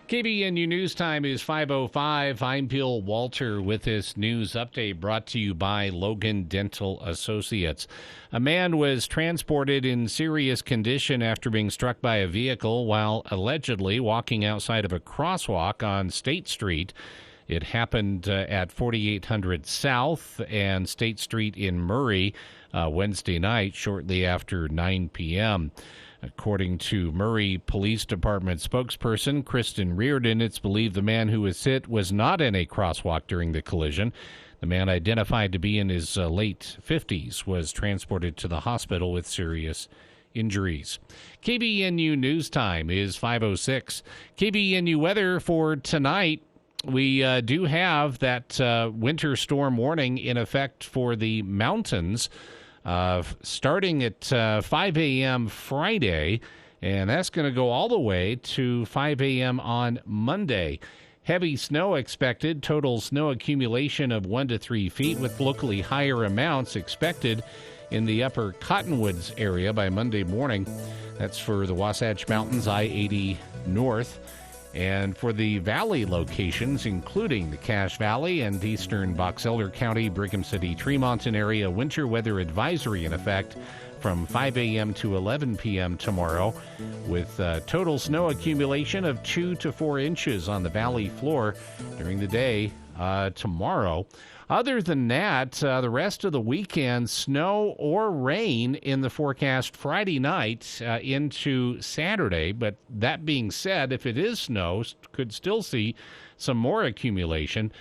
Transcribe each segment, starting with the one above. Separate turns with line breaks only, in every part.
KBNU News Time is 5:05. I'm Bill Walter with this news update brought to you by Logan Dental Associates. A man was transported in serious condition after being struck by a vehicle while allegedly walking outside of a crosswalk on State Street. It happened at 4800 South and State Street in Murray Wednesday night, shortly after 9 p.m. According to Murray Police Department spokesperson Kristen Reardon, it's believed the man who was hit was not in a crosswalk during the collision. The man, identified to be in his late 50s, was transported to the hospital with serious injuries. KBNU News Time is 5:06. KBNU weather for tonight. We do have that winter storm warning in effect for the mountains. Starting at 5 a.m. Friday, and that's going to go all the way to 5 a.m. on Monday. Heavy snow expected, total snow accumulation of 1 to 3 feet, with locally higher amounts expected in the upper Cottonwoods area by Monday morning. That's for the Wasatch Mountains, I-80 North. And for the valley locations, including the Cache Valley and eastern Box Elder County, Brigham City, Tremonton area, winter weather advisory in effect from 5 a.m. to 11 p.m. tomorrow, with total snow accumulation of 2 to 4 inches on the valley floor during the day tomorrow. Other than that, the rest of the weekend, snow or rain in the forecast Friday night into Saturday. But that being said, if it is snow, could still see some more accumulation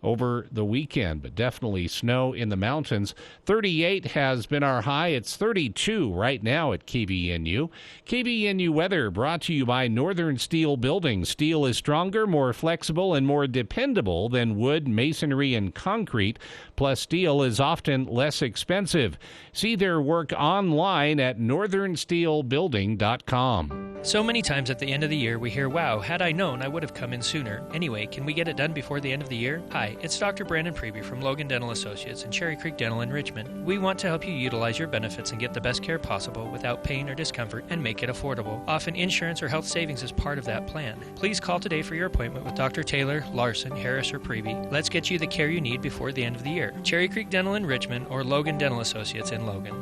over the weekend, but definitely snow in the mountains. 38 has been our high. It's 32 right now at KBNU. KBNU weather brought to you by Northern Steel Building. Steel is stronger, more flexible, and more dependable than wood, masonry, and concrete. Plus, steel is often less expensive. See their work online at northernsteelbuilding.com.
So many times at the end of the year, we hear, wow, had I known, I would have come in sooner. Anyway, can we get it done before the end of the year? Hi, it's Dr. Brandon Preby from Logan Dental Associates and Cherry Creek Dental in Richmond. We want to help you utilize your benefits and get the best care possible without pain or discomfort and make it affordable. Often insurance or health savings is part of that plan. Please call today for your appointment with Dr. Taylor, Larson, Harris, or Preby. Let's get you the care you need before the end of the year. Cherry Creek Dental in Richmond or Logan Dental Associates in Logan.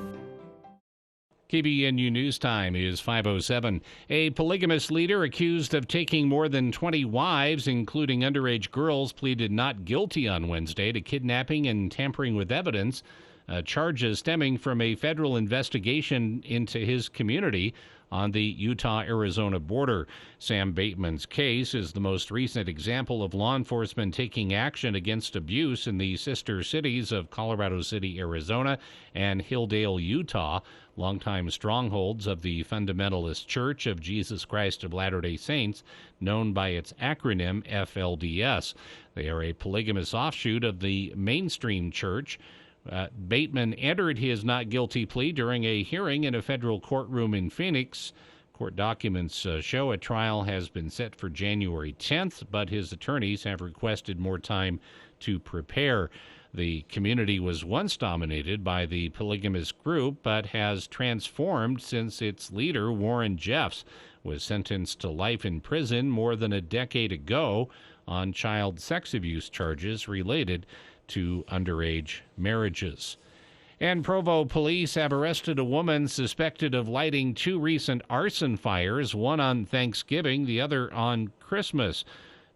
KBNU News Time is 5:07. A polygamous leader accused of taking more than 20 wives, including underage girls, pleaded not guilty on Wednesday to kidnapping and tampering with evidence, charges stemming from a federal investigation into his community on the Utah-Arizona border. Sam Bateman's case is the most recent example of law enforcement taking action against abuse in the sister cities of Colorado City, Arizona, and Hilldale, Utah, longtime strongholds of the Fundamentalist Church of Jesus Christ of Latter-day Saints, known by its acronym FLDS. They are a polygamous offshoot of the mainstream church. Bateman entered his not guilty plea during a hearing in a federal courtroom in Phoenix. Court documents show a trial has been set for January 10th, but his attorneys have requested more time to prepare. The community was once dominated by the polygamous group, but has transformed since its leader, Warren Jeffs, was sentenced to life in prison more than a decade ago on child sex abuse charges related to underage marriages. And Provo police have arrested a woman suspected of lighting 2 recent arson fires, one on Thanksgiving, the other on Christmas.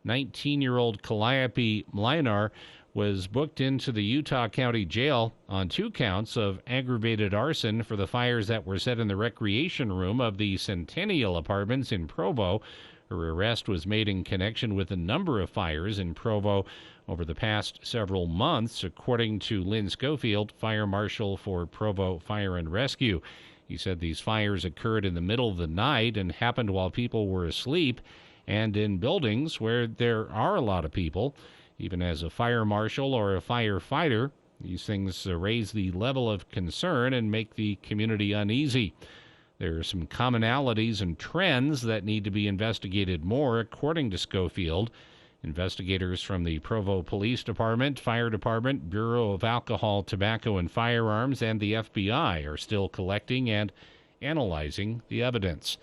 19-year-old Calliope Mlinar was booked into the Utah County Jail on 2 counts of aggravated arson for the fires that were set in the recreation room of the Centennial Apartments in Provo. Her arrest was made in connection with a number of fires in Provo over the past several months, according to Lynn Schofield, fire marshal for Provo Fire and Rescue. He said these fires occurred in the middle of the night and happened while people were asleep and in buildings where there are a lot of people. Even as a fire marshal or a firefighter, these things raise the level of concern and make the community uneasy. There are some commonalities and trends that need to be investigated more, according to Schofield. Investigators from the Provo Police Department, Fire Department, Bureau of Alcohol, Tobacco, and Firearms, and the FBI are still collecting and analyzing the evidence.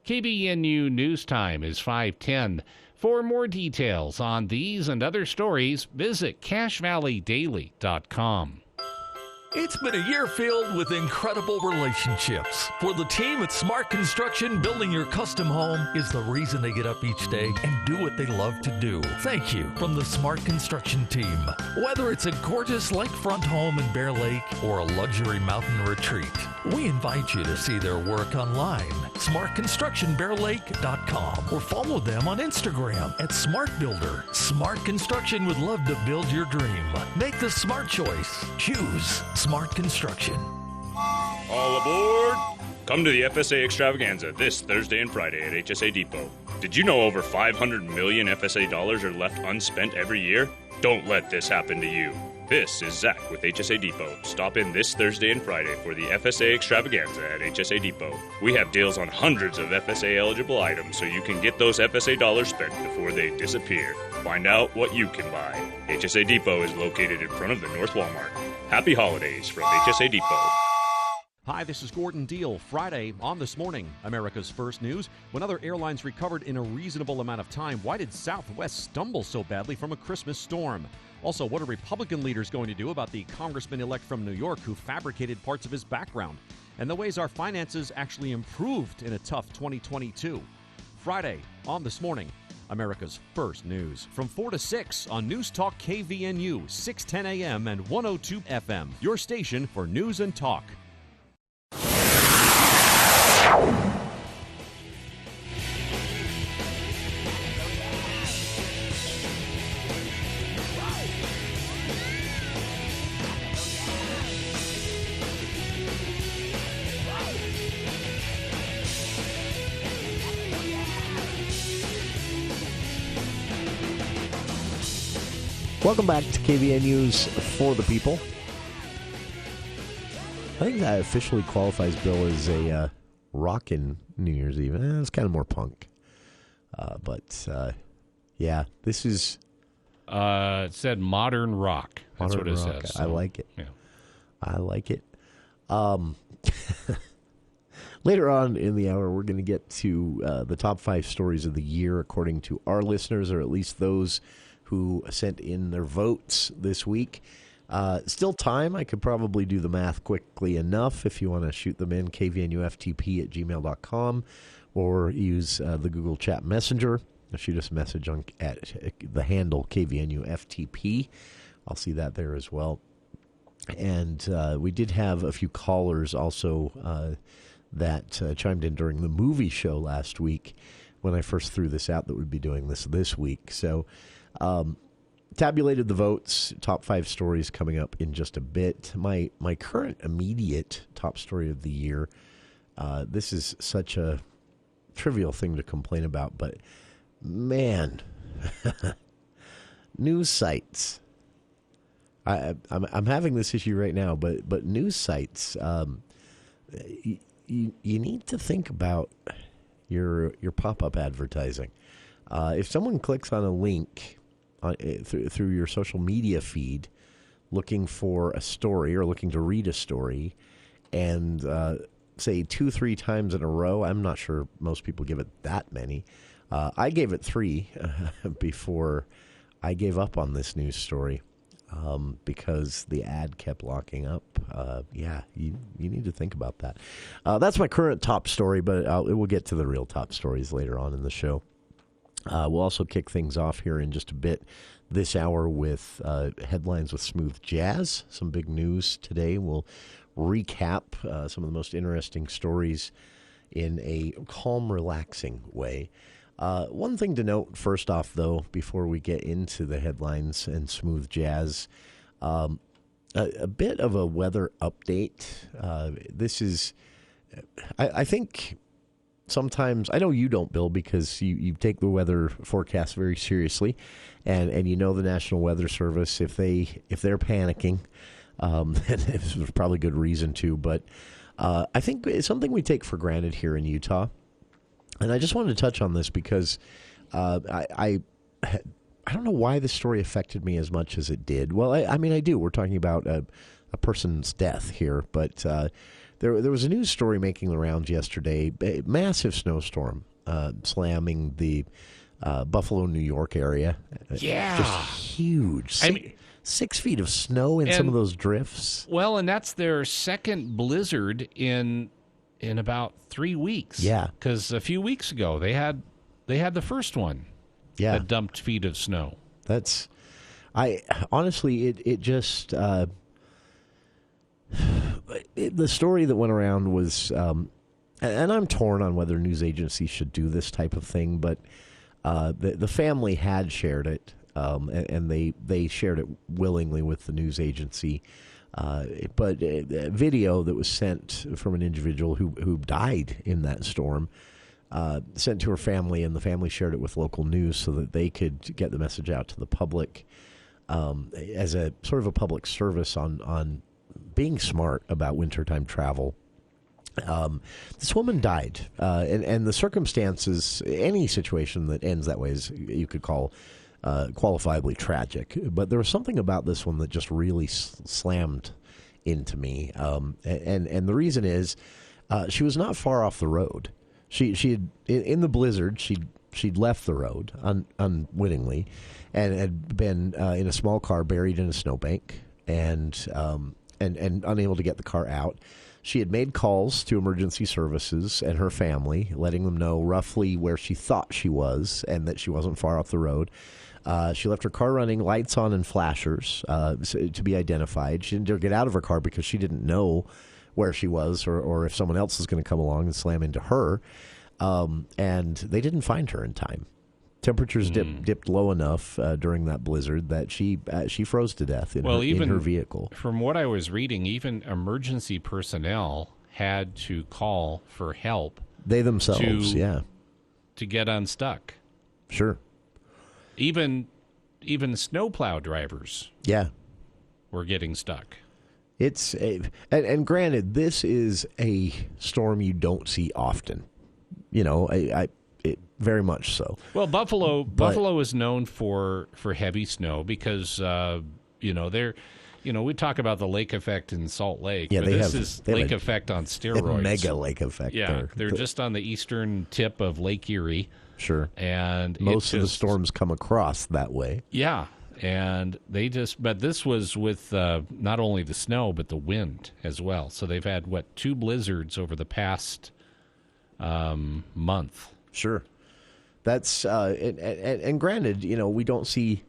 KBNU News Time is 5:10. For more details on these and other stories, visit CashValleyDaily.com.
It's been a year filled with incredible relationships. For the team at Smart Construction, building your custom home is the reason they get up each day and do what they love to do. Thank you from the Smart Construction team. Whether it's a gorgeous lakefront home in Bear Lake or a luxury mountain retreat, we invite you to see their work online, smartconstructionbearlake.com, or follow them on Instagram at Smart Builder. Smart Construction would love to build your dream. Make the smart choice. Choose Smart Construction.
All aboard! Come to the FSA Extravaganza this Thursday and Friday at HSA Depot. Did you know over 500 million FSA dollars are left unspent every year? Don't let this happen to you. This is Zach with HSA Depot. Stop in this Thursday and Friday for the FSA Extravaganza at HSA Depot. We have deals on hundreds of FSA-eligible items so you can get those FSA dollars spent before they disappear. Find out what you can buy. HSA Depot is located in front of the North Walmart. Happy holidays from HSA Depot.
Hi, this is Gordon Deal. Friday on This Morning, America's First News. When other airlines recovered in a reasonable amount of time, why did Southwest stumble so badly from a Christmas storm? Also, what are Republican leaders going to do about the congressman-elect from New York who fabricated parts of his background? And the ways our finances actually improved in a tough 2022. Friday on This Morning, America's First News. From 4 to 6 on News Talk KVNU, 610 AM and 102 FM. Your station for news and talk.
Welcome back to KVN News for the People. I think that officially qualifies Bill as a rockin' New Year's Eve. It's kind of more punk. Yeah, this is...
it said modern rock. That's
modern
what it
rock.
says.
I like it.
Yeah.
I like it. Later on in the hour, we're going to get to the top 5 stories of the year according to our listeners, or at least those who sent in their votes this week. Still time. I could probably do the math quickly enough if you want to shoot them in, kvnuftp@gmail.com, or use the Google Chat Messenger. Shoot us a message at the handle KVNUFTP. I'll see that there as well. And we did have a few callers also that chimed in during the movie show last week when I first threw this out that we'd be doing this week. So tabulated the votes, top 5 stories coming up in just a bit. My current immediate top story of the year, this is such a trivial thing to complain about, but man, news sites. I'm having this issue right now, but news sites, you need to think about your pop-up advertising. If someone clicks on a link through your social media feed looking for a story or looking to read a story, and say 2-3 times in a row, I'm not sure most people give it that many. I gave it 3 before I gave up on this news story because the ad kept locking up. You need to think about that. That's my current top story, but we'll get to the real top stories later on in the show. We'll also kick things off here in just a bit this hour with headlines with Smooth Jazz. Some big news today. We'll recap some of the most interesting stories in a calm, relaxing way. One thing to note, first off, though, before we get into the headlines and Smooth Jazz, a bit of a weather update. This is, I think... Sometimes, I know you don't, Bill, because you take the weather forecast very seriously, and you know the National Weather Service, if they're panicking, there's probably good reason to, but I think it's something we take for granted here in Utah, and I just wanted to touch on this because I don't know why this story affected me as much as it did. Well, I mean, I do. We're talking about a person's death here, but... There was a news story making the rounds yesterday. A massive snowstorm slamming the Buffalo, New York area.
Yeah.
Just huge.
I mean,
6 feet of snow in some of those drifts.
Well, and that's their second blizzard in about 3 weeks.
Yeah.
Because a few weeks ago they had the first one.
Yeah.
That dumped feet of snow.
Honestly, it just the story that went around was, and I'm torn on whether news agencies should do this type of thing, but the family had shared it, and they shared it willingly with the news agency. But a video that was sent from an individual who died in that storm, sent to her family, and the family shared it with local news so that they could get the message out to the public as a sort of a public service on being smart about wintertime travel. This woman died, and the circumstances, any situation that ends that way is you could call qualifiably tragic. But there was something about this one that just really slammed into me, and the reason is she was not far off the road. She had in the blizzard she'd left the road unwittingly, and had been in a small car buried in a snowbank, and unable to get the car out. She had made calls to emergency services and her family, letting them know roughly where she thought she was and that she wasn't far off the road. She left her car running, lights on and flashers to be identified. She didn't dare get out of her car because she didn't know where she was or if someone else was going to come along and slam into her. And they didn't find her in time. Temperatures dipped low enough during that blizzard that she froze to death in her vehicle.
From what I was reading, even emergency personnel had to call for help.
They themselves,
to get unstuck.
Sure.
Even snowplow drivers, were getting stuck.
And granted, this is a storm you don't see often. Very much so.
Well, Buffalo is known for heavy snow because we talk about the lake effect in Salt Lake.
Yeah,
but this is lake effect on steroids.
Mega lake effect.
Yeah, they're just on the eastern tip of Lake Erie.
Sure.
And
most of the storms come across that way.
Yeah, and but this was with not only the snow but the wind as well. So they've had 2 blizzards over the past month.
Sure. That's and granted, we don't see.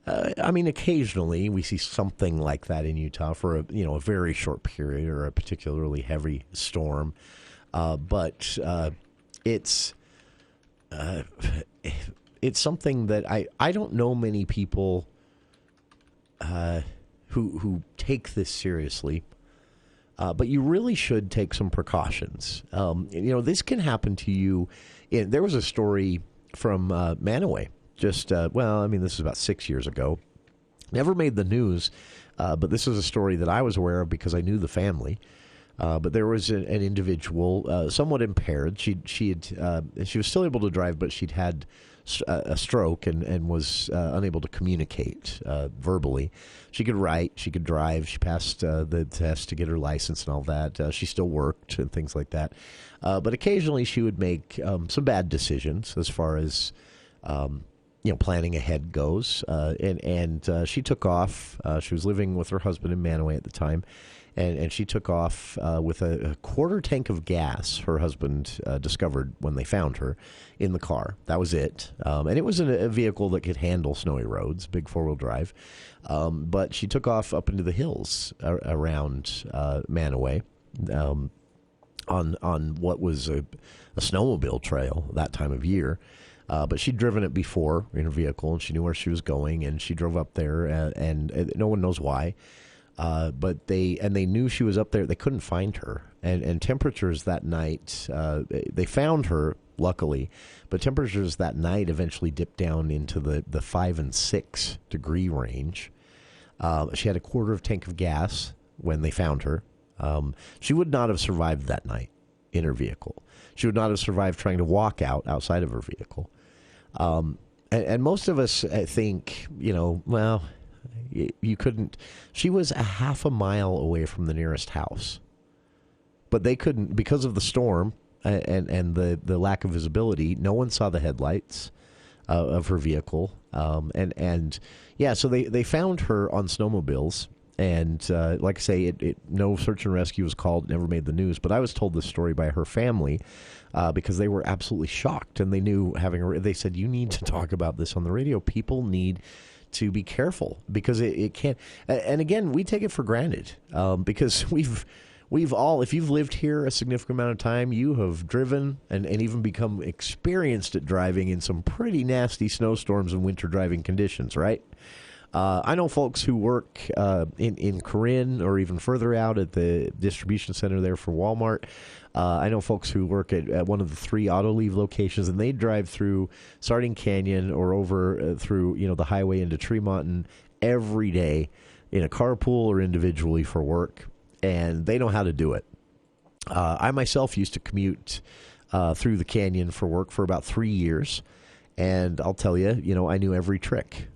Occasionally we see something like that in Utah for a very short period or a particularly heavy storm, but it's something that I don't know many people who take this seriously. But you really should take some precautions. This can happen to you. There was a story from Manaway. This is about 6 years ago. Never made the news, but this is a story that I was aware of because I knew the family. But there was an individual, somewhat impaired. She was still able to drive, but she'd had a stroke and was unable to communicate verbally. She could write, she could drive. She passed the test to get her license and all that. She still worked and things like that. But occasionally she would make some bad decisions as far as planning ahead goes. And she took off. She was living with her husband in Manaway at the time. And she took off with a quarter tank of gas her husband discovered when they found her in the car. That was it. And it was a vehicle that could handle snowy roads, big four-wheel drive. But she took off up into the hills around Manaway on what was a snowmobile trail that time of year. But she'd driven it before in her vehicle, and she knew where she was going, and she drove up there, and no one knows why. But they knew she was up there. They couldn't find her, and temperatures that night. They found her, luckily, but temperatures that night eventually dipped down into the 5 and 6 degree range. She had a quarter of a tank of gas when they found her. She would not have survived that night in her vehicle. She would not have survived trying to walk outside of her vehicle. And most of us think, you couldn't. She was a half a mile away from the nearest house, but they couldn't because of the storm and the lack of visibility. No one saw the headlights. of her vehicle. So they found her on snowmobiles. And like I say, no search and rescue was called, never made the news. But I was told this story by her family because they were absolutely shocked. And they knew they said, you need to talk about this on the radio. People need to be careful because it can't. And again, we take it for granted because we've all, if you've lived here a significant amount of time, you have driven and even become experienced at driving in some pretty nasty snowstorms and winter driving conditions, right? I know folks who work in Corinne or even further out at the distribution center there for Walmart. I know folks who work at one of the 3 Autoleave locations, and they drive through Sardine Canyon or over through the highway into Tremonton every day in a carpool or individually for work, and they know how to do it. I myself used to commute through the canyon for work for about 3 years, and I'll tell you, I knew every trick.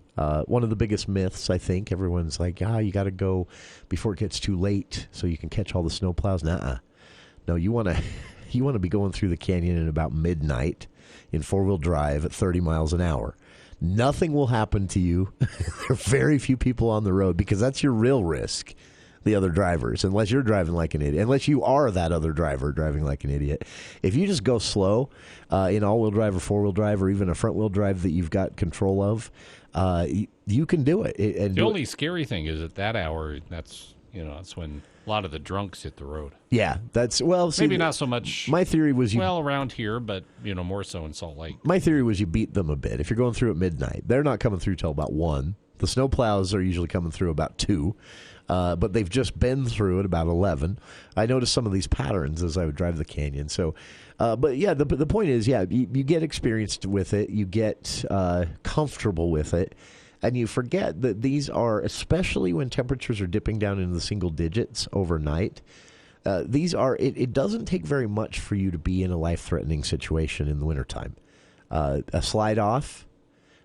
One of the biggest myths, I think, everyone's like, you got to go before it gets too late so you can catch all the snow plows. Nuh-uh. No, you want to be going through the canyon at about midnight in 4-wheel drive at 30 miles an hour. Nothing will happen to you. There are very few people on the road because that's your real risk, the other drivers, unless you're driving like an idiot, unless you are that other driver driving like an idiot. If you just go slow in all-wheel drive or 4-wheel drive or even a front-wheel drive that you've got control of, you can do it.
The only scary thing is at that hour, that's when a lot of the drunks hit the road.
Yeah, maybe
not so much.
My theory was
around here, but more so in Salt Lake.
My theory was you beat them a bit. If you're going through at midnight, they're not coming through till about 1. The snowplows are usually coming through about 2. But they've just been through at about 11. I noticed some of these patterns as I would drive the canyon. So, but yeah, the point is, you get experienced with it, you get comfortable with it, and you forget that these are, especially when temperatures are dipping down into the single digits overnight, it doesn't take very much for you to be in a life-threatening situation in the wintertime. A slide off.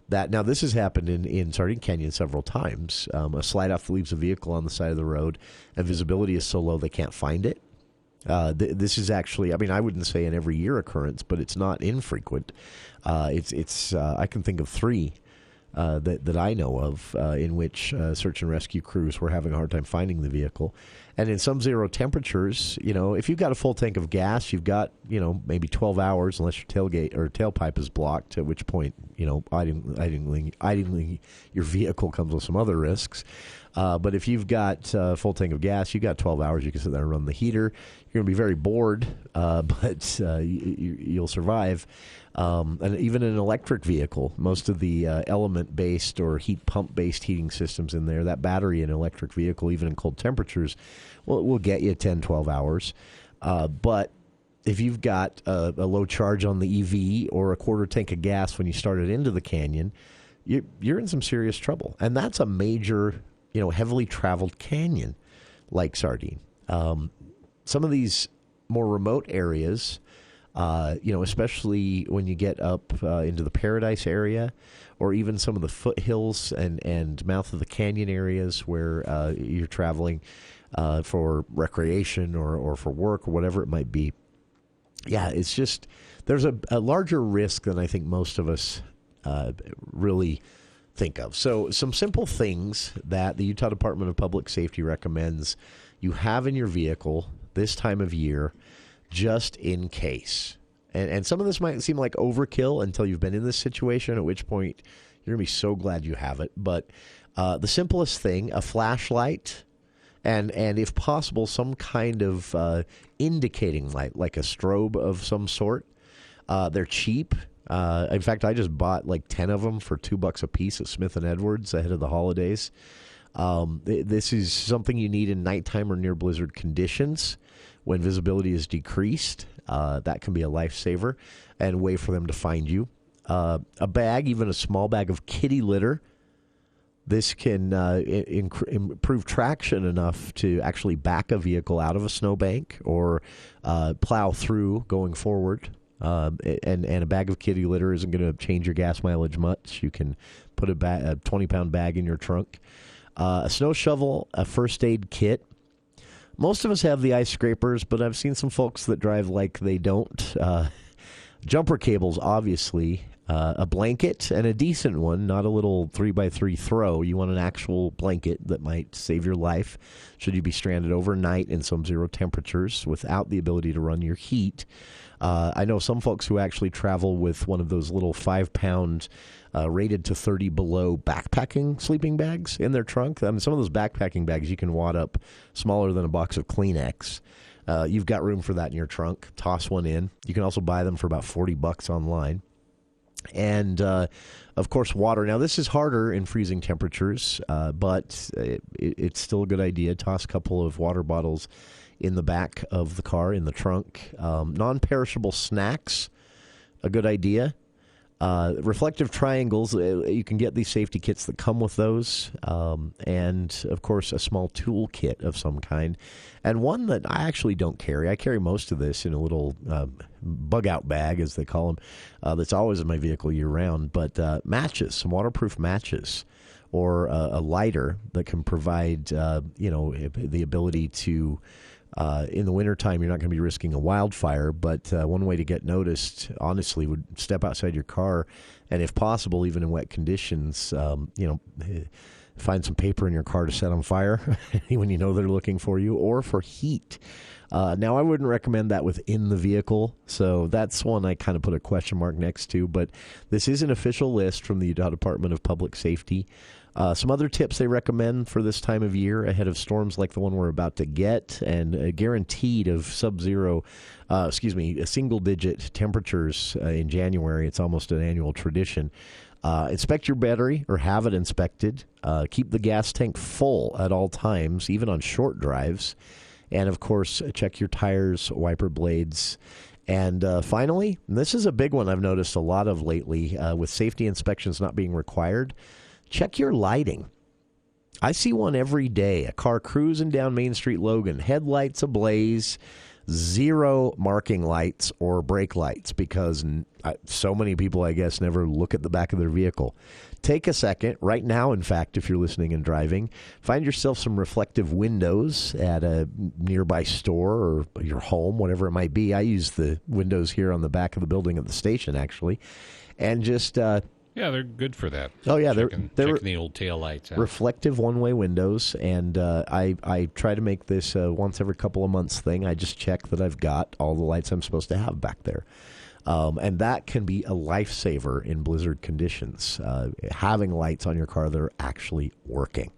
Now, this has happened in Sardine Canyon several times. A slide-off that leaves a vehicle on the side of the road, and visibility is so low they can't find it. This is actually, I wouldn't say an every year occurrence, but it's not infrequent. I can think of 3 that I know of in which search and rescue crews were having a hard time finding the vehicle. And in some zero temperatures, if you've got a full tank of gas, you've got, maybe 12 hours unless your tailgate or tailpipe is blocked, at which point, idling your vehicle comes with some other risks. But if you've got a full tank of gas, you've got 12 hours. You can sit there and run the heater. You're going to be very bored, but you'll survive. And even an electric vehicle, most of the element-based or heat pump-based heating systems in there, that battery in an electric vehicle, even in cold temperatures, will get you 10, 12 hours. But if you've got a low charge on the EV or a quarter tank of gas when you started into the canyon, you're in some serious trouble. And that's a major, heavily traveled canyon like Sardine. Some of these more remote areas, especially when you get up into the Paradise area or even some of the foothills and mouth of the canyon areas where you're traveling for recreation or for work or whatever it might be. Yeah, it's just there's a larger risk than I think most of us really think of. So some simple things that the Utah Department of Public Safety recommends you have in your vehicle this time of year just in case. And some of this might seem like overkill until you've been in this situation, at which point you're going to be so glad you have it. But the simplest thing, a flashlight, and if possible, some kind of indicating light, like a strobe of some sort. They're cheap. In fact, I just bought like 10 of them for $2 a piece at Smith & Edwards ahead of the holidays. This is something you need in nighttime or near blizzard conditions when visibility is decreased. That can be a lifesaver and a way for them to find you. A bag, even a small bag of kitty litter. This can improve traction enough to actually back a vehicle out of a snowbank or plow through going forward. And a bag of kitty litter isn't going to change your gas mileage much. You can put a 20-pound bag in your trunk. A snow shovel, a first aid kit. Most of us have the ice scrapers, but I've seen some folks that drive like they don't. Jumper cables, obviously. a blanket, and a decent one, not a little 3x3 throw. You want an actual blanket that might save your life should you be stranded overnight in some zero temperatures without the ability to run your heat. I know some folks who actually travel with one of those little 5-pound rated to 30 below backpacking sleeping bags in their trunk. I mean, some of those backpacking bags you can wad up smaller than a box of Kleenex. You've got room for that in your trunk. Toss one in. You can also buy them for about $40 online. And, of course, water. Now, this is harder in freezing temperatures, but it's still a good idea. Toss a couple of water bottles in the back of the car, in the trunk. Non-perishable snacks, a good idea. Reflective triangles, you can get these safety kits that come with those. And, of course, a small tool kit of some kind. And one that I actually don't carry. I carry most of this in a little bug-out bag, as they call them, that's always in my vehicle year-round. But matches, some waterproof matches, or a lighter that can provide, the ability to... in the wintertime, you're not going to be risking a wildfire, but one way to get noticed, honestly, would step outside your car, and if possible, even in wet conditions, find some paper in your car to set on fire when you know they're looking for you, or for heat. Now, I wouldn't recommend that within the vehicle, so that's one I kind of put a question mark next to, but this is an official list from the Utah Department of Public Safety. Some other tips they recommend for this time of year ahead of storms like the one we're about to get, and guaranteed of single-digit temperatures in January. It's almost an annual tradition. Inspect your battery, or have it inspected. Keep the gas tank full at all times, even on short drives. And, of course, check your tires, wiper blades. And finally, and this is a big one I've noticed a lot of lately, with safety inspections not being required, check your lighting. I see one every day, a car cruising down Main Street, Logan, headlights ablaze, zero marking lights or brake lights, because so many people, I guess, never look at the back of their vehicle. Take a second, right now, in fact, if you're listening and driving, find yourself some reflective windows at a nearby store or your home, whatever it might be. I use the windows here on the back of the building at the station, actually, and just...
yeah, they're good for that.
Oh, yeah.
Checking the old tail lights out.
Reflective one-way windows, and I try to make this a once every couple of months thing. I just check that I've got all the lights I'm supposed to have back there. And that can be a lifesaver in blizzard conditions, having lights on your car that are actually working.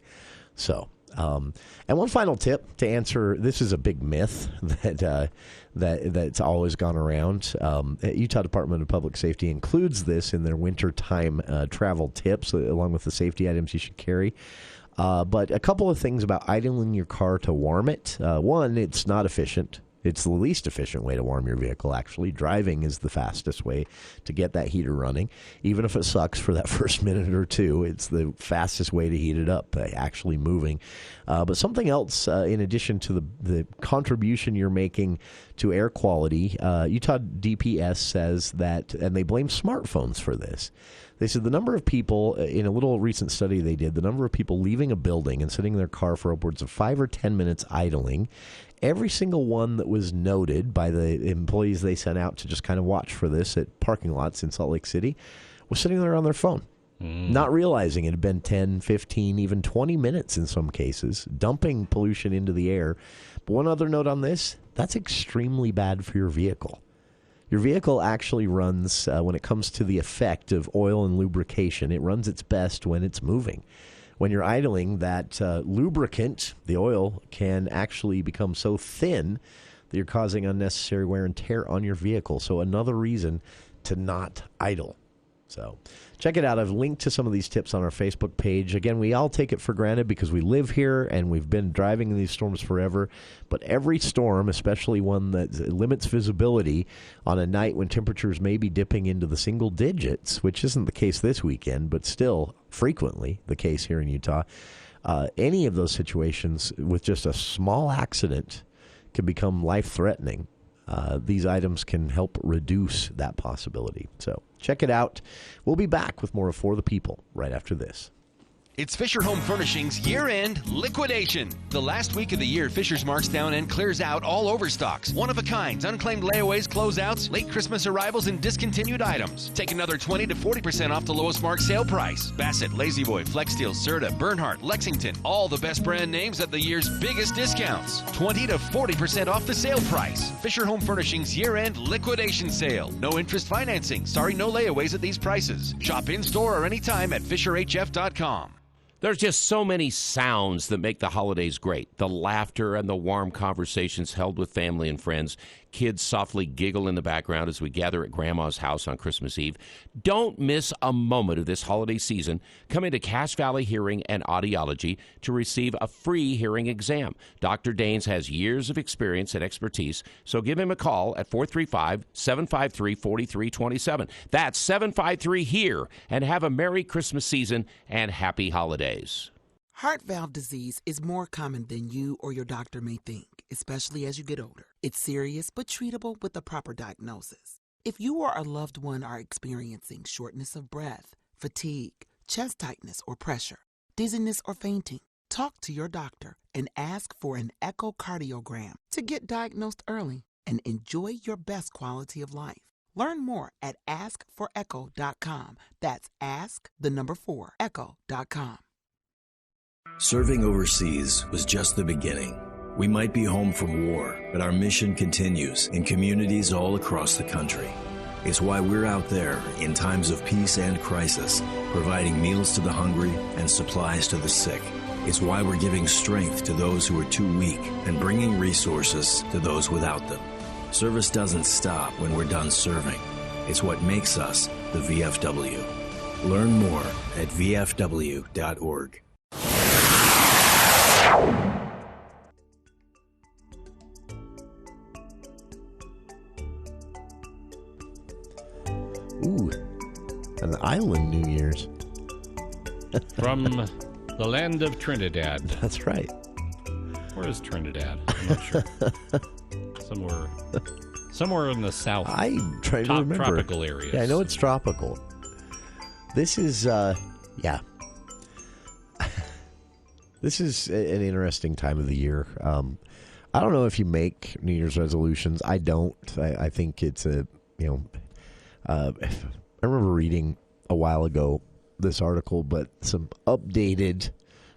So, and one final tip to answer, this is a big myth that's always gone around. Utah Department of Public Safety includes this in their wintertime travel tips, along with the safety items you should carry. But a couple of things about idling your car to warm it. One, it's not efficient. It's the least efficient way to warm your vehicle, actually. Driving is the fastest way to get that heater running. Even if it sucks for that first minute or two, it's the fastest way to heat it up, actually moving. But something else, in addition to the contribution you're making to air quality, Utah DPS says that, and they blame smartphones for this. They said the number of people, in a little recent study they did, the number of people leaving a building and sitting in their car for upwards of 5 or 10 minutes idling, every single one that was noted by the employees they sent out to just kind of watch for this at parking lots in Salt Lake City was sitting there on their phone, not realizing it had been 10, 15, even 20 minutes in some cases, dumping pollution into the air. But one other note on this, that's extremely bad for your vehicle. Your vehicle actually runs, when it comes to the effect of oil and lubrication, it runs its best when it's moving. When you're idling, that lubricant, the oil, can actually become so thin that you're causing unnecessary wear and tear on your vehicle. So another reason to not idle. So check it out. I've linked to some of these tips on our Facebook page. Again, we all take it for granted because we live here and we've been driving in these storms forever. But every storm, especially one that limits visibility on a night when temperatures may be dipping into the single digits, which isn't the case this weekend, but still frequently the case here in Utah, any of those situations with just a small accident can become life-threatening. These items can help reduce that possibility. So check it out. We'll be back with more of For the People right after this.
It's Fisher Home Furnishings year-end liquidation. The last week of the year, Fisher's marks down and clears out all overstocks. One-of-a-kinds, unclaimed layaways, closeouts, late Christmas arrivals, and discontinued items. Take another 20 to 40% off the lowest mark sale price. Bassett, La-Z-Boy, Flexsteel, Serta, Bernhardt, Lexington, all the best brand names at the year's biggest discounts. 20 to 40% off the sale price. Fisher Home Furnishings year-end liquidation sale. No interest financing. Sorry, no layaways at these prices. Shop in-store or anytime at FisherHF.com.
There's just so many sounds that make the holidays great. The laughter and the warm conversations held with family and friends. Kids softly giggle in the background as we gather at Grandma's house on Christmas Eve. Don't miss a moment of this holiday season. Come into Cache Valley Hearing and Audiology to receive a free hearing exam. Dr. Daines has years of experience and expertise, so give him a call at 435-753-4327. That's 753-HERE, and have a Merry Christmas season and Happy Holidays.
Heart valve disease is more common than you or your doctor may think, especially as you get older. It's serious but treatable with the proper diagnosis. If you or a loved one are experiencing shortness of breath, fatigue, chest tightness or pressure, dizziness or fainting, talk to your doctor and ask for an echocardiogram to get diagnosed early and enjoy your best quality of life. Learn more at askforecho.com. That's ask4echo.com.
Serving overseas was just the beginning. We might be home from war, but our mission continues in communities all across the country. It's why we're out there in times of peace and crisis, providing meals to the hungry and supplies to the sick. It's why we're giving strength to those who are too weak and bringing resources to those without them. Service doesn't stop when we're done serving. It's what makes us the VFW. Learn more at vfw.org.
Ooh, an island New Year's.
From the land of Trinidad.
That's right.
Where is Trinidad? I'm not sure. Somewhere in the south.
I'm trying to remember.
Tropical areas.
Yeah, I know it's tropical. This is, This is an interesting time of the year. I don't know if you make New Year's resolutions. I don't. I think it's I remember reading a while ago this article, but some updated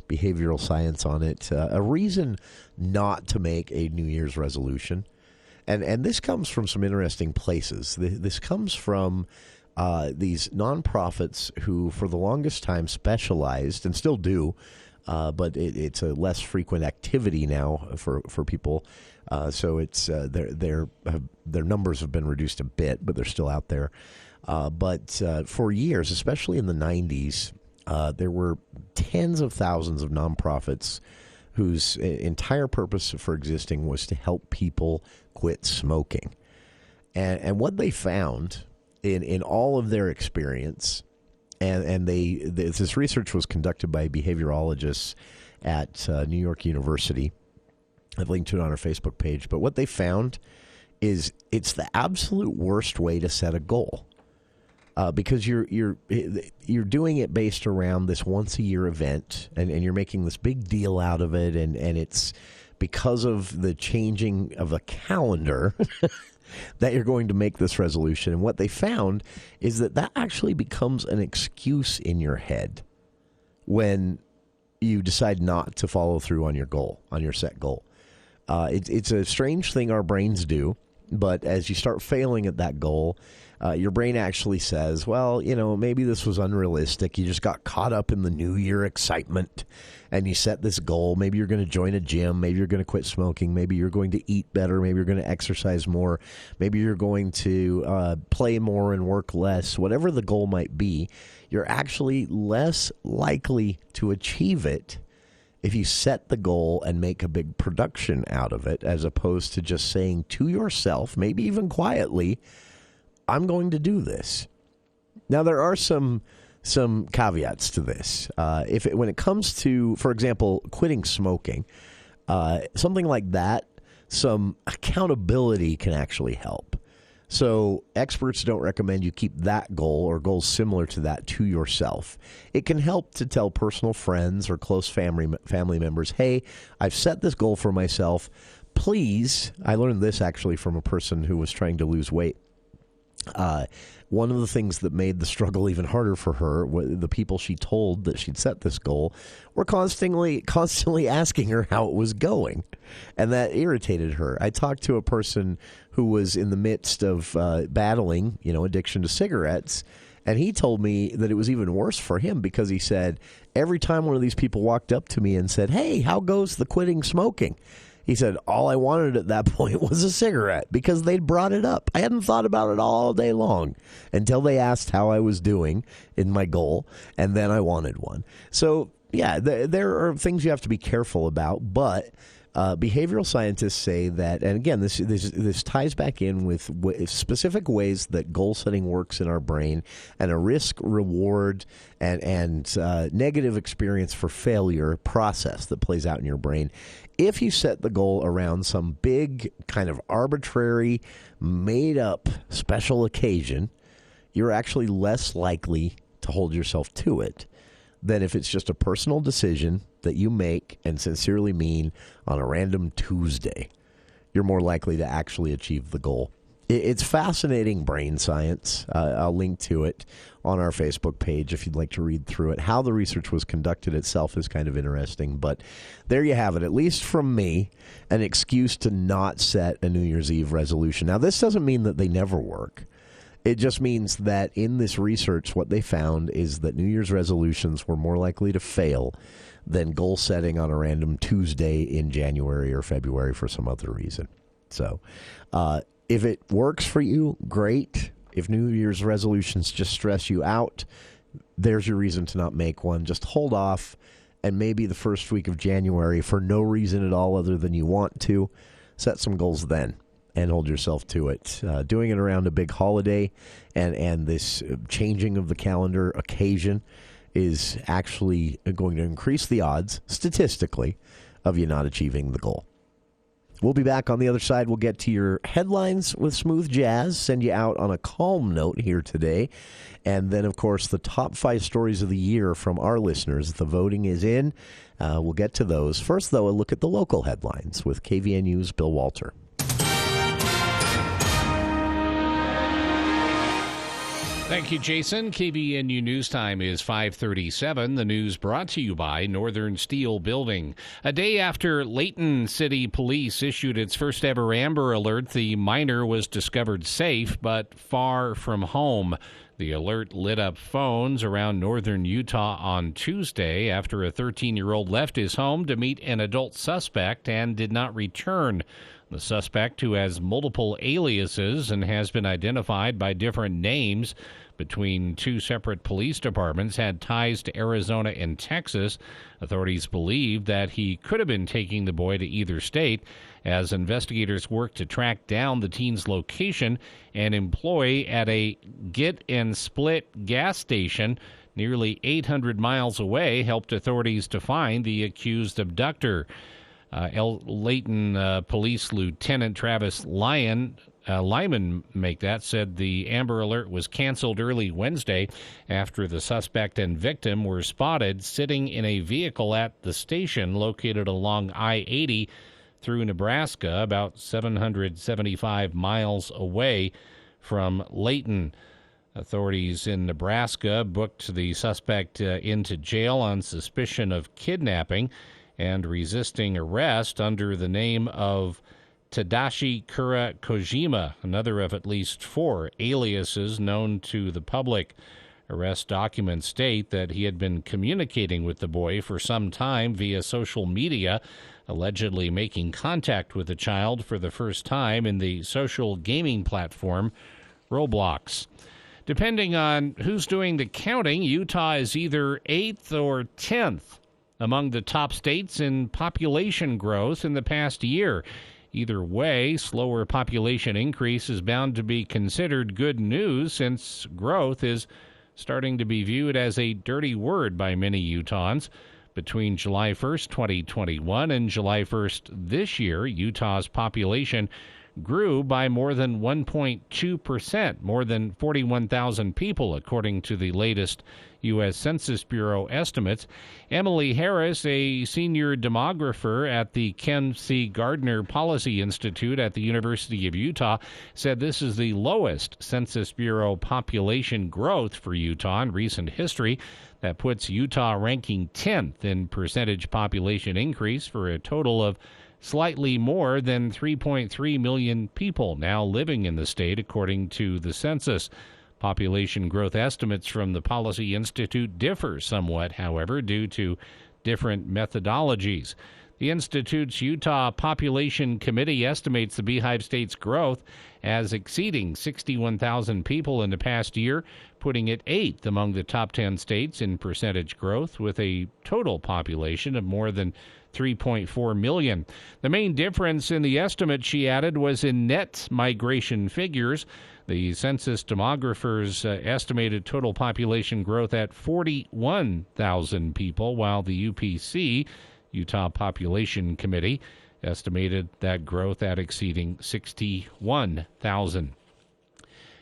behavioral science on it. A reason not to make a New Year's resolution. And this comes from some interesting places. This comes from these nonprofits who, for the longest time, specialized, and still do, but it's a less frequent activity now for people. So it's their numbers have been reduced a bit, but they're still out there. But for years, especially in the 90s, there were tens of thousands of nonprofits whose entire purpose for existing was to help people quit smoking. And what they found in all of their experience, and this research was conducted by behaviorologists at New York University. I've linked to it on our Facebook page. But what they found is it's the absolute worst way to set a goal. Because you're doing it based around this once-a-year event, and you're making this big deal out of it, and it's because of the changing of a calendar that you're going to make this resolution. And what they found is that actually becomes an excuse in your head when you decide not to follow through on your goal, on your set goal. It's a strange thing our brains do, but as you start failing at that goal, your brain actually says, well, maybe this was unrealistic. You just got caught up in the New Year excitement and you set this goal. Maybe you're going to join a gym. Maybe you're going to quit smoking. Maybe you're going to eat better. Maybe you're going to exercise more. Maybe you're going to play more and work less. Whatever the goal might be, you're actually less likely to achieve it if you set the goal and make a big production out of it, as opposed to just saying to yourself, maybe even quietly, I'm going to do this. Now, there are some caveats to this. When it comes to, for example, quitting smoking, something like that, some accountability can actually help. So experts don't recommend you keep that goal or goals similar to that to yourself. It can help to tell personal friends or close family members, hey, I've set this goal for myself. Please, I learned this actually from a person who was trying to lose weight. One of the things that made the struggle even harder for her, the people she told that she'd set this goal, were constantly asking her how it was going. And that irritated her. I talked to a person who was in the midst of battling, addiction to cigarettes. And he told me that it was even worse for him because he said, every time one of these people walked up to me and said, hey, how goes the quitting smoking? He said, all I wanted at that point was a cigarette because they'd brought it up. I hadn't thought about it all day long until they asked how I was doing in my goal, and then I wanted one. So, yeah, there are things you have to be careful about, but behavioral scientists say that, and again, this ties back in with specific ways that goal setting works in our brain, and a risk, reward, and negative experience for failure process that plays out in your brain. If you set the goal around some big kind of arbitrary, made-up special occasion, you're actually less likely to hold yourself to it than if it's just a personal decision that you make and sincerely mean on a random Tuesday. You're more likely to actually achieve the goal. It's fascinating brain science. I'll link to it on our Facebook page if you'd like to read through it. How the research was conducted itself is kind of interesting. But there you have it, at least from me, an excuse to not set a New Year's Eve resolution. Now, this doesn't mean that they never work. It just means that in this research, what they found is that New Year's resolutions were more likely to fail than goal setting on a random Tuesday in January or February for some other reason. So if it works for you, great. If New Year's resolutions just stress you out, there's your reason to not make one. Just hold off, and maybe the first week of January, for no reason at all other than you want to, set some goals then and hold yourself to it. Doing it around a big holiday and this changing of the calendar occasion is actually going to increase the odds, statistically, of you not achieving the goal. We'll be back on the other side. We'll get to your headlines with smooth jazz, send you out on a calm note here today. And then, of course, the top 5 stories of the year from our listeners. The voting is in. We'll get to those. First, though, a look at the local headlines with KVNU's Bill Walter.
Thank you, Jason. KVNU News Time is 5:37. The news brought to you by Northern Steel Building. A day after Layton City Police issued its first ever Amber Alert, the minor was discovered safe but far from home. The alert lit up phones around northern Utah on Tuesday after a 13-year-old left his home to meet an adult suspect and did not return. The suspect, who has multiple aliases and has been identified by different names between 2 separate police departments, had ties to Arizona and Texas. Authorities believe that he could have been taking the boy to either state as investigators work to track down the teen's location and employee at a Get and Split gas station nearly 800 miles away helped authorities to find the accused abductor. Layton Police Lieutenant Travis Lyman said the Amber Alert was canceled early Wednesday after the suspect and victim were spotted sitting in a vehicle at the station located along I-80 through Nebraska, about 775 miles away from Layton. Authorities in Nebraska booked the suspect into jail on suspicion of kidnapping and resisting arrest under the name of Tadashi Kura Kojima, another of at least 4 aliases known to the public. Arrest documents state that he had been communicating with the boy for some time via social media, allegedly making contact with the child for the first time in the social gaming platform Roblox. Depending on who's doing the counting, Utah is either 8th or 10th among the top states in population growth in the past year. Either way, slower population increase is bound to be considered good news since growth is starting to be viewed as a dirty word by many Utahns. Between July 1st, 2021 and July 1st this year, Utah's population grew by more than 1.2%, more than 41,000 people, according to the latest U.S. Census Bureau estimates. Emily Harris, a senior demographer at the Ken C. Gardner Policy Institute at the University of Utah, said this is the lowest Census Bureau population growth for Utah in recent history. That puts Utah ranking 10th in percentage population increase for a total of slightly more than 3.3 million people now living in the state, according to the census. Population growth estimates from the Policy Institute differ somewhat, however, due to different methodologies. The Institute's Utah Population Committee estimates the Beehive State's growth as exceeding 61,000 people in the past year, putting it 8th among the top 10 states in percentage growth, with a total population of more than 3.4 million. The main difference in the estimate, she added, was in net migration figures. The census demographers estimated total population growth at 41,000 people, while the UPC, Utah Population Committee, estimated that growth at exceeding 61,000.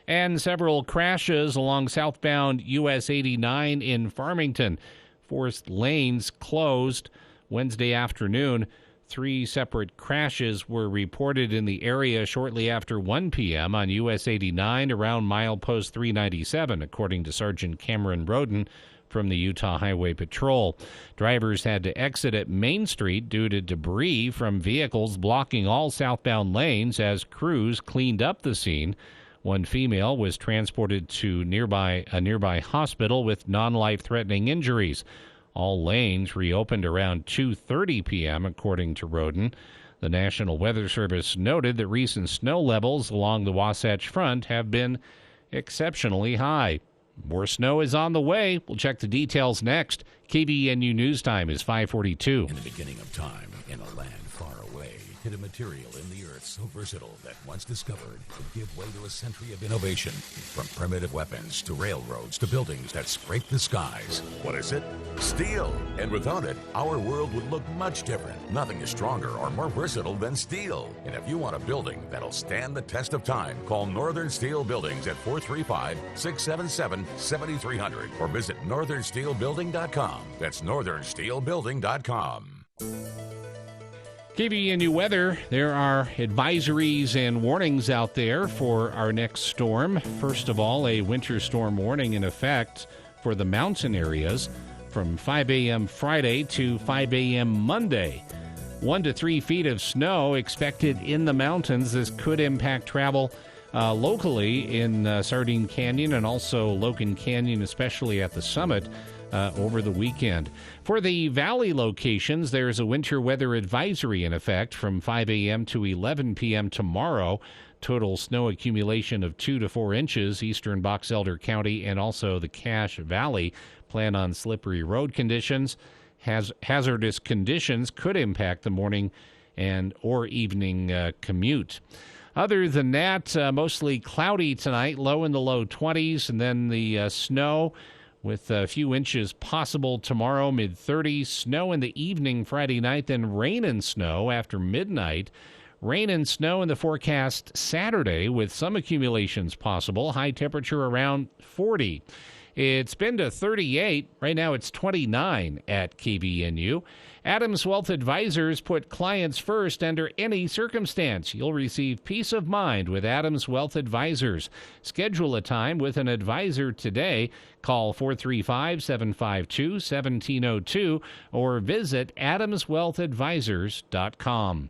And several crashes along southbound US 89 in Farmington. Forced lanes closed Wednesday afternoon. 3 separate crashes were reported in the area shortly after 1 p.m. on US 89 around milepost 397, according to Sergeant Cameron Roden from the Utah Highway Patrol. Drivers had to exit at Main Street due to debris from vehicles blocking all southbound lanes as crews cleaned up the scene. One female was transported to a nearby hospital with non-life-threatening injuries. All lanes reopened around 2:30 p.m., according to Roden. The National Weather Service noted that recent snow levels along the Wasatch Front have been exceptionally high. More snow is on the way. We'll check the details next. KBNU News Time is 5:42.
In the beginning of time, in a land far away, hid a material in the earth so versatile that once discovered would give way to a century of innovation. From primitive weapons to railroads to buildings that scrape the skies. What is it? Steel. And without it, our world would look much different. Nothing is stronger or more versatile than steel. And if you want a building that'll stand the test of time, call Northern Steel Buildings at 435-677-7300 or visit northernsteelbuilding.com. That's northernsteelbuilding.com.
KBNU weather, there are advisories and warnings out there for our next storm. First of all, a winter storm warning in effect for the mountain areas from 5 a.m. Friday to 5 a.m. Monday. 1 to 3 feet of snow expected in the mountains. This could impact travel locally in Sardine Canyon and also Logan Canyon, especially at the summit. Over the weekend. For the valley locations, there's a winter weather advisory in effect from 5 a.m. to 11 p.m. tomorrow. Total snow accumulation of 2 to 4 inches, eastern Box Elder County and also the Cache Valley. Plan on slippery road conditions. Hazardous conditions could impact the morning and or evening commute. Other than that, mostly cloudy tonight, low in the low 20s, and then the snow with a few inches possible tomorrow, mid-30s. Snow in the evening Friday night, then rain and snow after midnight. Rain and snow in the forecast Saturday with some accumulations possible. High temperature around 40. It's been to 38. Right now it's 29 at KBNU. Adams Wealth Advisors put clients first under any circumstance. You'll receive peace of mind with Adams Wealth Advisors. Schedule a time with an advisor today. Call 435-752-1702 or visit adamswealthadvisors.com.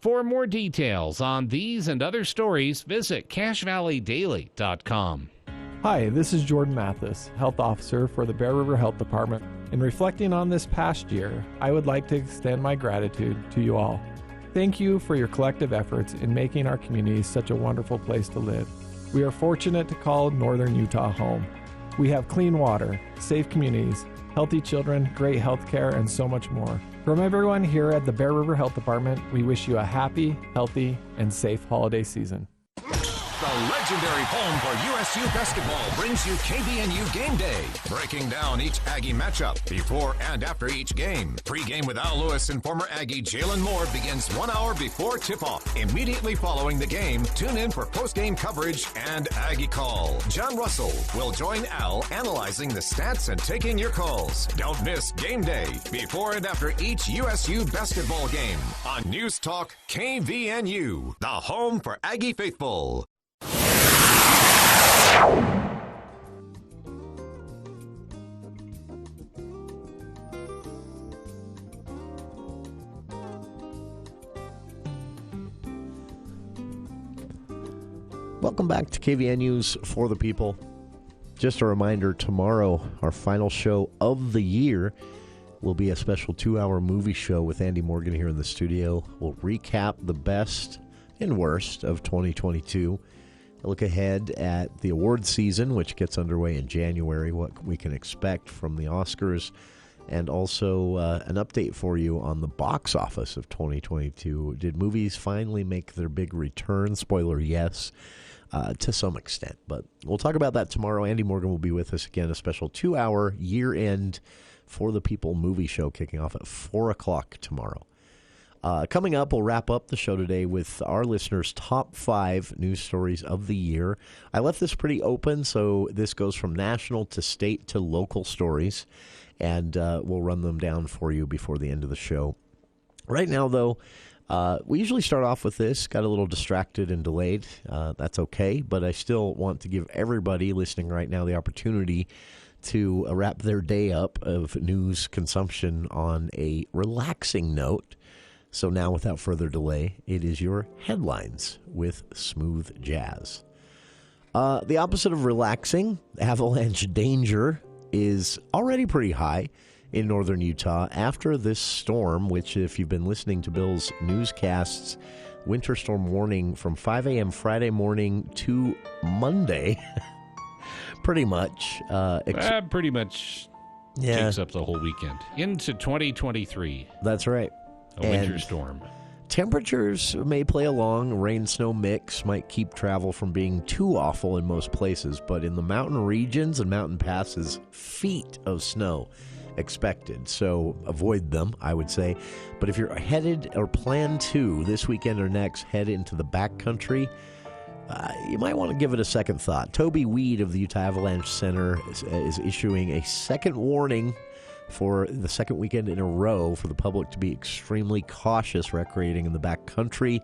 For more details on these and other stories, visit CacheValleyDaily.com.
Hi, this is Jordan Mathis, Health Officer for the Bear River Health Department. In reflecting on this past year, I would like to extend my gratitude to you all. Thank you for your collective efforts in making our community such a wonderful place to live. We are fortunate to call Northern Utah home. We have clean water, safe communities, healthy children, great health care, and so much more. From everyone here at the Bear River Health Department, we wish you a happy, healthy, and safe holiday season.
The legendary home for USU basketball brings you KVNU Game Day, breaking down each Aggie matchup before and after each game. Pre-game with Al Lewis and former Aggie Jalen Moore begins 1 hour before tip-off. Immediately following the game, tune in for post-game coverage and Aggie Call. John Russell will join Al analyzing the stats and taking your calls. Don't miss Game Day before and after each USU basketball game on News Talk KVNU, the home for Aggie faithful.
Welcome back to KVNU's For the People. Just a reminder, tomorrow, our final show of the year will be a special 2-hour movie show with Andy Morgan here in the studio. We'll recap the best and worst of 2022. Look ahead at the award season, which gets underway in January, what we can expect from the Oscars, and also an update for you on the box office of 2022. Did movies finally make their big return? Spoiler, yes. To some extent, but we'll talk about that tomorrow. Andy Morgan will be with us again, a special 2-hour year-end For the People movie show kicking off at 4 o'clock tomorrow. Coming up, we'll wrap up the show today with our listeners' top 5 news stories of the year. I left this pretty open, so this goes from national to state to local stories, and we'll run them down for you before the end of the show. Right now, though, we usually start off with this. Got a little distracted and delayed. That's okay, but I still want to give everybody listening right now the opportunity to wrap their day up of news consumption on a relaxing note. So now, without further delay, it is your headlines with Smooth Jazz. The opposite of relaxing, avalanche danger, is already pretty high in northern Utah after this storm, which, if you've been listening to Bill's newscasts, winter storm warning from 5 a.m. Friday morning to Monday, pretty much.
Pretty much takes up the whole weekend into 2023.
That's right.
A winter storm.
Temperatures may play along. Rain-snow mix might keep travel from being too awful in most places, but in the mountain regions and mountain passes, feet of snow expected, so avoid them, I would say. But if you're headed or plan to this weekend or next head into the backcountry, you might want to give it a second thought. Toby Weed of the Utah Avalanche Center is issuing a second warning for the second weekend in a row for the public to be extremely cautious recreating in the backcountry,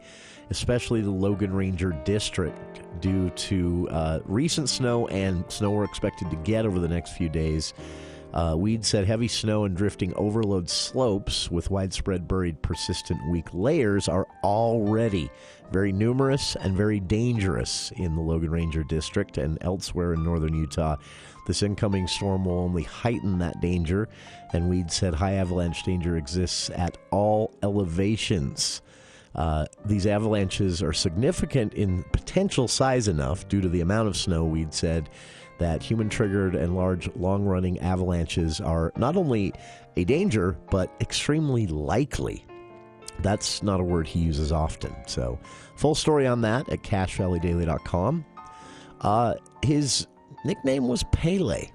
especially the Logan Ranger District, due to recent snow and snow we're expected to get over the next few days. Weed said heavy snow and drifting overload slopes with widespread buried persistent weak layers are already very numerous and very dangerous in the Logan Ranger District and elsewhere in northern Utah. This incoming storm will only heighten that danger, and Weed said high avalanche danger exists at all elevations. These avalanches are significant in potential size enough due to the amount of snow, Weed said, that human-triggered and large, long-running avalanches are not only a danger, but extremely likely. That's not a word he uses often. So, full story on that at CashValleyDaily.com. His nickname was Pele,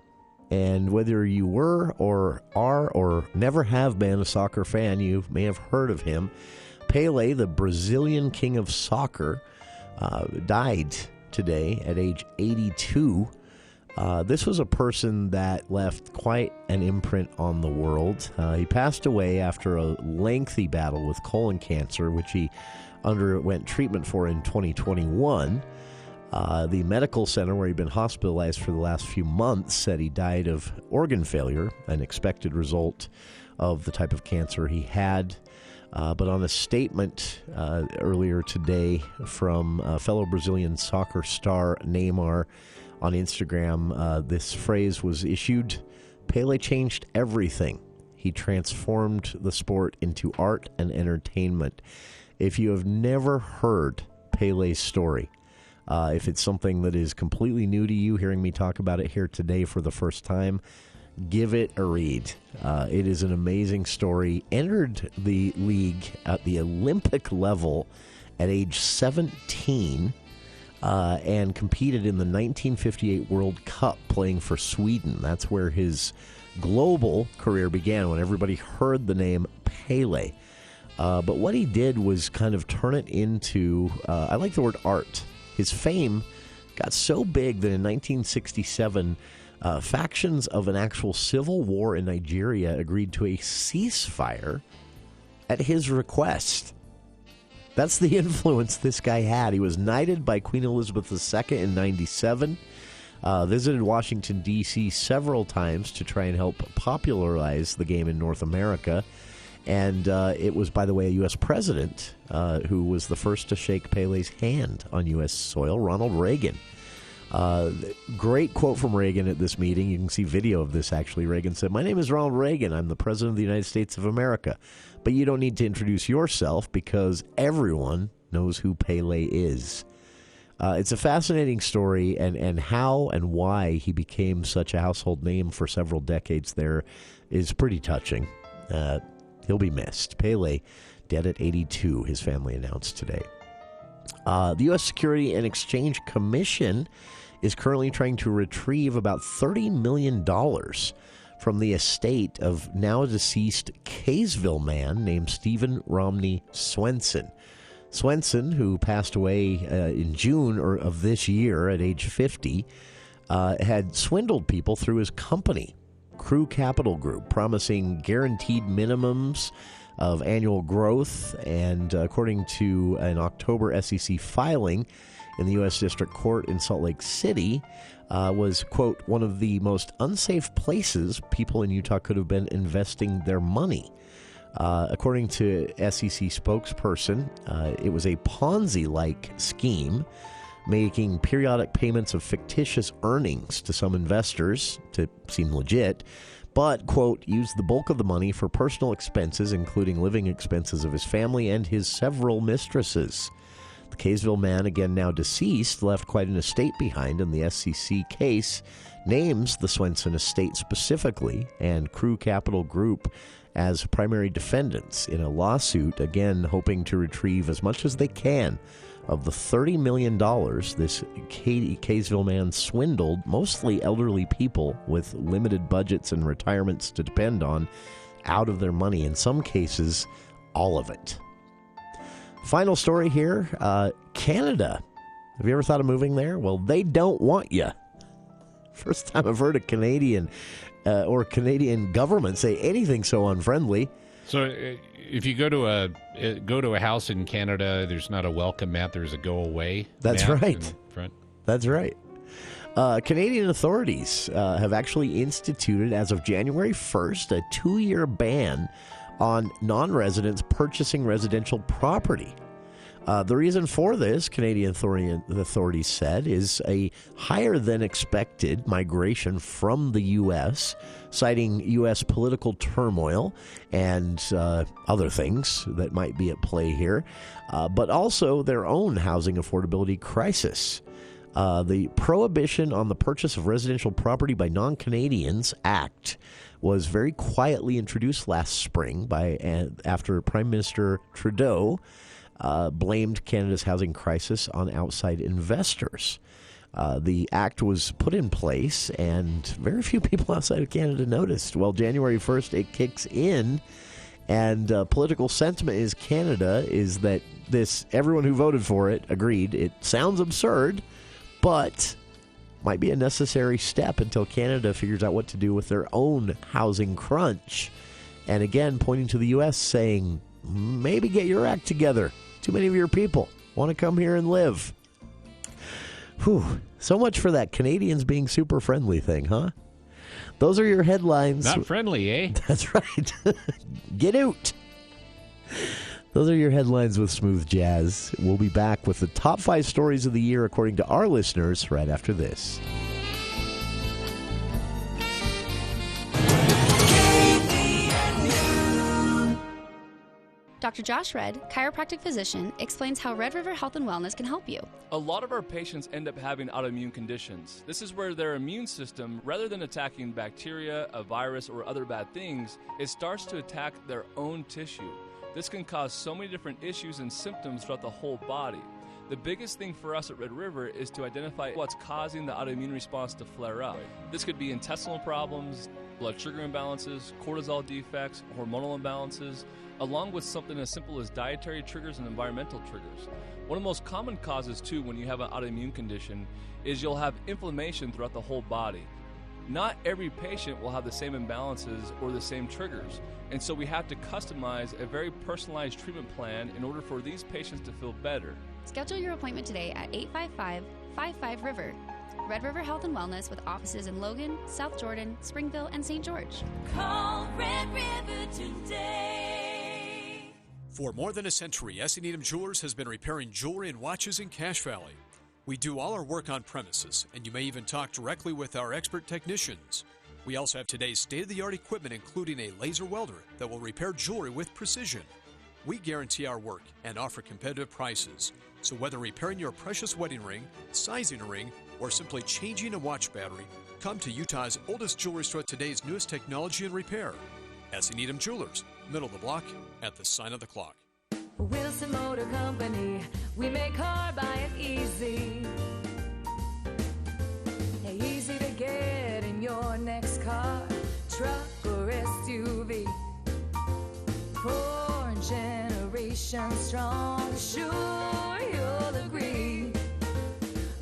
and whether you were or are or never have been a soccer fan, you may have heard of him. Pele, the Brazilian king of soccer, died today at age 82. This was a person that left quite an imprint on the world. He passed away after a lengthy battle with colon cancer, which he underwent treatment for in 2021. The medical center where he'd been hospitalized for the last few months said he died of organ failure, an expected result of the type of cancer he had. But on a statement earlier today from fellow Brazilian soccer star Neymar on Instagram, this phrase was issued: Pele changed everything. He transformed the sport into art and entertainment. If you have never heard Pele's story, if it's something that is completely new to you, hearing me talk about it here today for the first time, give it a read. It is an amazing story. Entered the league at the Olympic level at age 17. and competed in the 1958 World Cup playing for Sweden. That's where his global career began, when everybody heard the name Pele. But what he did was kind of turn it into, I like the word art. His fame got so big that in 1967, factions of an actual civil war in Nigeria agreed to a ceasefire at his request. That's the influence this guy had. He was knighted by Queen Elizabeth II in 97, visited Washington, D.C. several times to try and help popularize the game in North America. And it was, by the way, a U.S. president who was the first to shake Pele's hand on U.S. soil, Ronald Reagan. Great quote from Reagan at this meeting. You can see video of this, actually. Reagan said, "My name is Ronald Reagan. I'm the President of the United States of America. But you don't need to introduce yourself because everyone knows who Pele is." It's a fascinating story, and how and why he became such a household name for several decades there is pretty touching. He'll be missed. Pele, dead at 82, his family announced today. The U.S. Security and Exchange Commission is currently trying to retrieve about $30 million from the estate of now-deceased Kaysville man named Stephen Romney Swenson. Swenson, who passed away in June of this year at age 50, had swindled people through his company, Crew Capital Group, promising guaranteed minimums of annual growth. And according to an October SEC filing in the U.S. District Court in Salt Lake City, was, quote, one of the most unsafe places people in Utah could have been investing their money. According to SEC spokesperson, it was a Ponzi-like scheme, making periodic payments of fictitious earnings to some investors to seem legit, but, quote, used the bulk of the money for personal expenses, including living expenses of his family and his several mistresses. The Kaysville man, again now deceased, left quite an estate behind, and the SEC case names the Swenson estate specifically and Crew Capital Group as primary defendants in a lawsuit, again hoping to retrieve as much as they can of the $30 million this Kaysville man swindled mostly elderly people with limited budgets and retirements to depend on out of their money, in some cases, all of it. Final story here, Canada. Have you ever thought of moving there? Well, they don't want you. First time I've heard a Canadian or Canadian government say anything so unfriendly.
So if you go to a house in Canada, there's not a welcome mat, there's a go away.
That's
mat
right.
In front.
That's right. Canadian authorities have actually instituted, as of January 1st, a 2-year ban on non-residents purchasing residential property. The reason for this, Canadian authorities said, is a higher-than-expected migration from the U.S., citing U.S. political turmoil and other things that might be at play here, but also their own housing affordability crisis. The Prohibition on the Purchase of Residential Property by Non-Canadians Act was very quietly introduced last spring after Prime Minister Trudeau blamed Canada's housing crisis on outside investors. The act was put in place, and very few people outside of Canada noticed. Well, January 1st, it kicks in, and political sentiment is that everyone who voted for it agreed. It sounds absurd, but might be a necessary step until Canada figures out what to do with their own housing crunch. And again, pointing to the U.S., saying, maybe get your act together. Too many of your people want to come here and live. Whew. So much for that Canadians being super friendly thing, huh? Those are your headlines.
Not friendly, eh?
That's right. Get out. Those are your headlines with Smooth Jazz. We'll be back with the top 5 stories of the year according to our listeners right after this.
Dr. Josh Red, chiropractic physician, explains how Red River Health and Wellness can help you.
A lot of our patients end up having autoimmune conditions. This is where their immune system, rather than attacking bacteria, a virus, or other bad things, it starts to attack their own tissue. This can cause so many different issues and symptoms throughout the whole body. The biggest thing for us at Red River is to identify what's causing the autoimmune response to flare up. This could be intestinal problems, blood sugar imbalances, cortisol defects, hormonal imbalances, along with something as simple as dietary triggers and environmental triggers. One of the most common causes, too, when you have an autoimmune condition is you'll have inflammation throughout the whole body. Not every patient will have the same imbalances or the same triggers, and so we have to customize a very personalized treatment plan in order for these patients to feel better.
Schedule your appointment today at 855-55-RIVER. Red River Health and Wellness with offices in Logan, South Jordan, Springville, and St. George.
Call Red River today.
For more than a century, S. Needham Jewelers has been repairing jewelry and watches in Cache Valley. We do all our work on premises, and you may even talk directly with our expert technicians. We also have today's state-of-the-art equipment, including a laser welder that will repair jewelry with precision. We guarantee our work and offer competitive prices. So whether repairing your precious wedding ring, sizing a ring, or simply changing a watch battery, come to Utah's oldest jewelry store with today's newest technology and repair. S. Needham Jewelers, middle of the block at the sign of the clock.
Wilson Motor Company, we make car buying easy. Easy to get in your next car, truck or SUV. 4 generations strong, sure you'll agree.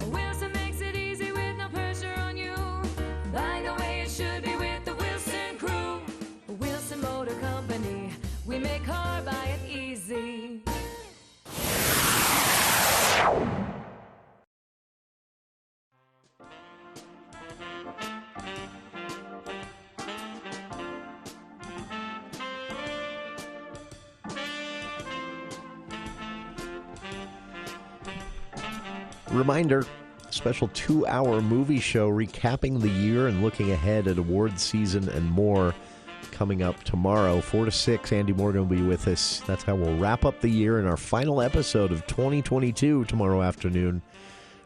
Wilson makes it easy with no pressure on you. Buy the way it should be with the Wilson crew. Wilson Motor Company, we make car buying easy.
Reminder, special 2-hour movie show recapping the year and looking ahead at awards season and more coming up tomorrow, 4 to 6. Andy Morgan will be with us. That's how we'll wrap up the year in our final episode of 2022 tomorrow afternoon.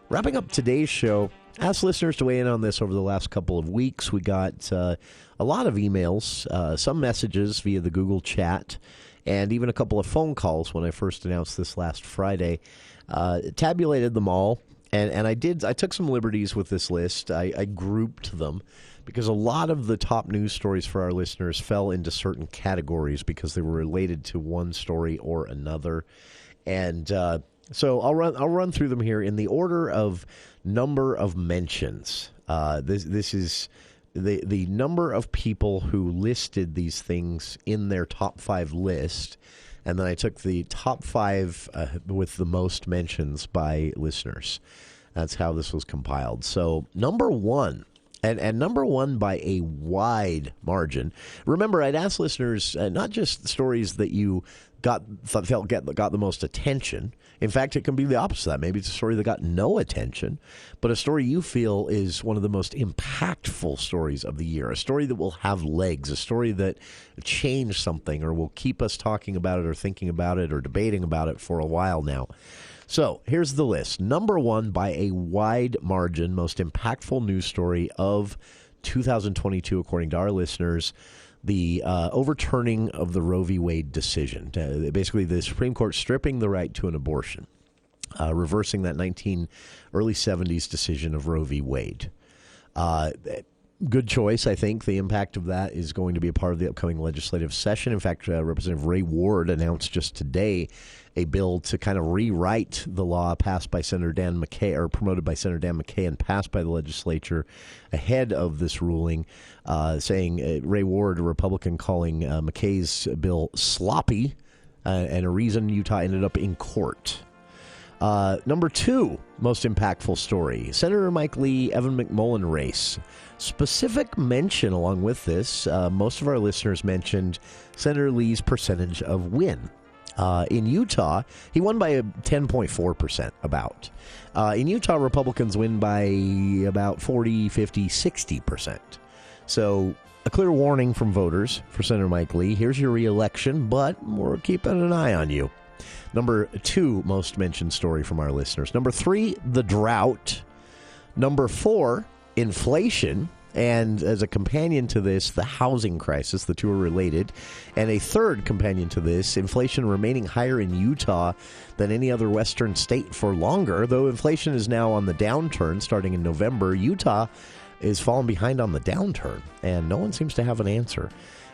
Wrapping up today's show, asked listeners to weigh in on this over the last couple of weeks. We got a lot of emails, some messages via the Google chat, and even a couple of phone calls when I first announced this last Friday. Tabulated them all, and I took some liberties with this list. I grouped them because a lot of the top news stories for our listeners fell into certain categories because they were related to one story or another. And so I'll run through them here in the order of number of mentions. This is the number of people who listed these things in their top 5 list. And then I took the top 5 with the most mentions by listeners. That's how this was compiled. So number 1, and number 1 by a wide margin. Remember, I'd asked listeners not just stories that you felt got the most attention. In fact, it can be the opposite of that. Maybe it's a story that got no attention, but a story you feel is one of the most impactful stories of the year, a story that will have legs, a story that changed something or will keep us talking about it or thinking about it or debating about it for a while now. So here's the list. Number 1 by a wide margin, most impactful news story of 2022, according to our listeners, the overturning of the Roe v. Wade decision. Basically, the Supreme Court stripping the right to an abortion, reversing that early 70s decision of Roe v. Wade. Good choice, I think. The impact of that is going to be a part of the upcoming legislative session. In fact, Representative Ray Ward announced just today a bill to kind of rewrite the law passed by Senator Dan McCay, or promoted by Senator Dan McCay and passed by the legislature ahead of this ruling, saying Ray Ward, a Republican, calling McCay's bill sloppy and a reason Utah ended up in court. Number 2, most impactful story, Senator Mike Lee, Evan McMullin race. Specific mention along with this, most of our listeners mentioned Senator Lee's percentage of win. In Utah, he won by 10.4% about. In Utah, Republicans win by about 40, 50, 60%. So a clear warning from voters for Senator Mike Lee. Here's your re-election, but we're keeping an eye on you. Number 2 most mentioned story from our listeners. Number 3, the drought. Number 4, inflation. And as a companion to this, the housing crisis. The two are related. And a third companion to this, inflation remaining higher in Utah than any other western state for longer. Though inflation is now on the downturn starting in November, Utah is falling behind on the downturn, and no one seems to have an answer.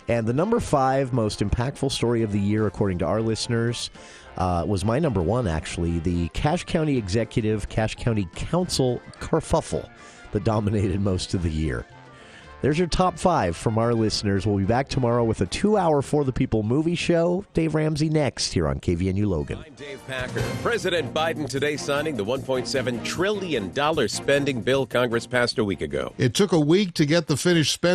And the number 5 most impactful story of the year, according to our listeners, was my number 1, actually, the Cache County Executive, Cache County Council kerfuffle that dominated most of the year. There's your top 5 from our listeners. We'll be back tomorrow with a 2-hour For the People movie show. Dave Ramsey next here on KVNU Logan.
I'm Dave Packer. President Biden today signing the $1.7 trillion spending bill Congress passed a week ago.
It took a week to get the finished spending